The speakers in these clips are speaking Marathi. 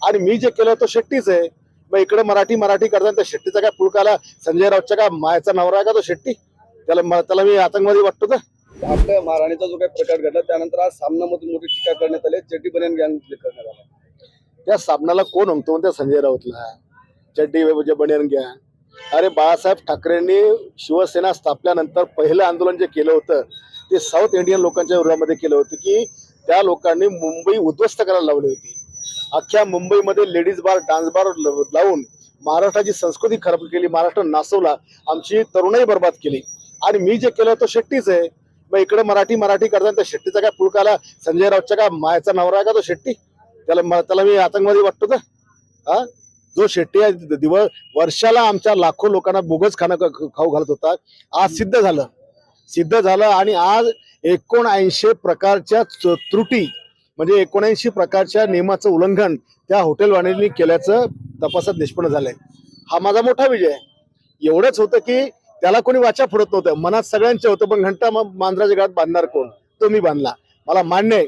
आणि मी जे केलं तो शेट्टीच आहे। मग इकडे मराठी मराठी करताना त्या शेट्टीचा काय पुळकाला संजय राऊतच्या काय मायाचा नवरा आहे का तो शेट्टी? त्याला मी आतंकवादी वाटतो का? आपल्या महाराणीचा जो काही प्रकार घडला त्यानंतर आज सामनामधून मोठी टीका करण्यात आली, चड्डी बनियान गँग करण्यात आला। त्या सामनाला कोण म्हणतो त्या संजय राऊतला चड्डी म्हणजे बनियान घ्या? अरे बाळासाहेब ठाकरेंनी शिवसेना स्थापल्यानंतर पहिलं आंदोलन जे केलं होतं ते साऊथ इंडियन लोकांच्या विरोधामध्ये केलं होतं की त्या लोकांनी मुंबई उद्ध्वस्त करायला लावली होती। अख्ख्या मुंबईमध्ये लेडीज बार डान्स बार लावून महाराष्ट्राची संस्कृती खराब केली, महाराष्ट्र नासवला, आमची तरुणाई बर्बाद केली। आणि मी जे केलं तो शेट्टीच आहे। मग इकडे मराठी मराठी करताना त्या शेट्टीचा काय पुळकाला संजय राऊतच्या काय मायाचा नवरा आहे का तो शेट्टी? त्याला मी आतंकवादी वाटतो का? हा, जो शेट्टी आहे दिवस वर्षाला आमच्या लाखो लोकांना बोगस खाऊ घालत होता, आज सिद्ध झालं आणि आज 79 प्रकारच्या त्रुटी म्हणजे 79 प्रकारच्या नियमाचं उल्लंघन त्या हॉटेलवाल्यांनी केल्याचं तपासात निष्पन्न झालंय। हा माझा मोठा विजय आहे। एवढंच होतं की त्याला कोणी वाचा फोडत नव्हतं, मनात सगळ्यांचे होतं, पण घंटा मांजराच्या गळ्यात बांधणार कोण? तो मी बांधला। मला मान्य आहे,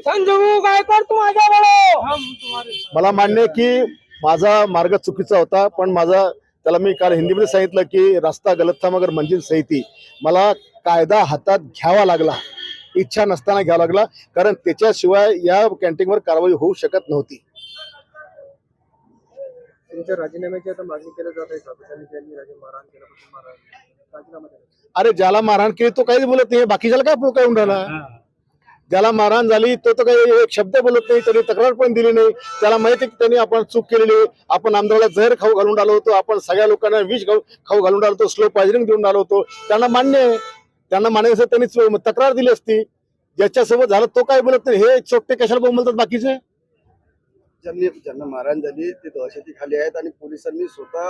मला मान्य आहे की माझा मार्ग चुकीचा होता, पण त्याला मी काल हिंदीमध्ये सांगितलं की रास्ता गलत था मगर मंजिल सही थी। मला कायदा हातात घ्यावा लागला, इच्छा नसताना घ्यावा लागला, कारण त्याच्याशिवाय या कॅन्टीनवर कारवाई होऊ शकत नव्हती। तुमच्या राजीनाम्याची आता मागणी केली जात आहे का? मारहाण केल्यापासून अरे ज्याला मारहाण केली तो काहीच बोलत नाही, बाकीच्याला काय पुळका येऊन राहिला? ज्याला मारहाण झाली तो काही एक शब्द बोलत नाही, त्यांनी तक्रार पण दिली नाही। त्याला माहिती आहे की त्यांनी आपण चूक केलेली, आपण आमदाराला जहर खाऊ घालून आलो होतो, आपण सगळ्या लोकांना विष खाऊ घालून आलो होतो, स्लो पॉइझनिंग देऊन आलो होतो। त्यांना मान्य आहे, त्यांना मान्य असेल त्यांनी तक्रार दिली असती। ज्याच्यासोबत झालं तो काय बोलत नाही, हे चोट्टे कशाला बोलतात बाकीचे? ज्यांना मारहाण झाली ते दहशती खाली आहेत आणि पोलिसांनी स्वतः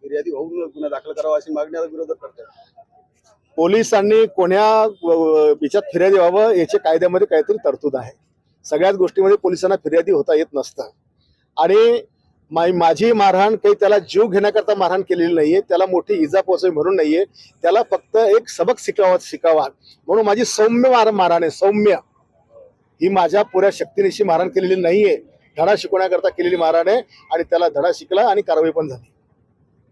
फिर्यादी होऊन गुन्हा दाखल करावा अशी मागणी आता विरोधक करतात। पोलिसांनी कोण्या याच्यात फिर्यादी व्हावं याच्या कायद्यामध्ये काहीतरी तरतूद आहे। सगळ्याच गोष्टीमध्ये पोलिसांना फिर्यादी होता येत नसतं। आणि माझी मारहाण काही त्याला जीव घेण्याकरता मारहाण केलेली नाहीये, त्याला मोठी इजा पोहोचावी म्हणून नाहीये, त्याला फक्त एक सबक शिकावा म्हणून माझी सौम्य मारहाण आहे। सौम्य ही माझ्या पुऱ्या शक्तीनिशी मारहाण केलेली नाहीये, धडा शिकवण्याकरता केलेली मारहाण आहे आणि त्याला धडा शिकला आणि कारवाई पण झाली।